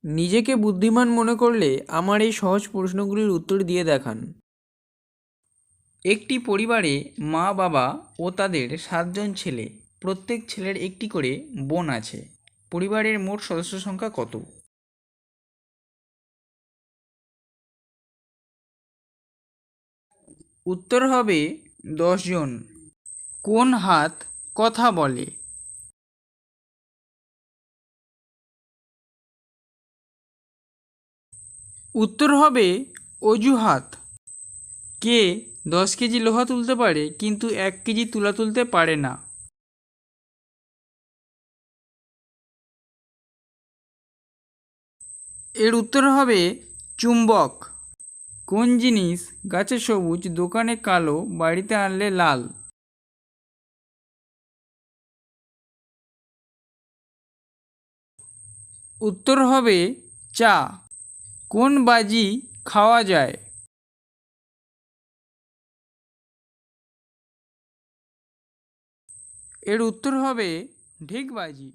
নিজেকে বুদ্ধিমান মনে করলে আমার এই সহজ প্রশ্নগুলির উত্তর দিয়ে দেখান। একটি পরিবারে মা, বাবা ও তাদের 7 জন ছেলে। প্রত্যেক ছেলের একটি করে বোন আছে। পরিবারের মোট সদস্য সংখ্যা কত? উত্তর হবে 10 জন। কোন হাত কথা বলে? উত্তর হবে অজুহাত। কে 10 কেজি লোহা তুলতে পারে কিন্তু 1 কেজি তুলা তুলতে পারে না? এর উত্তর হবে চুম্বক। কোন জিনিস গাছে সবুজ, দোকানে কালো, বাড়িতে আনলে লাল? উত্তর হবে চা। কোন বাজি খাওয়া যায়? এর উত্তর হবে ঢিগবাজি।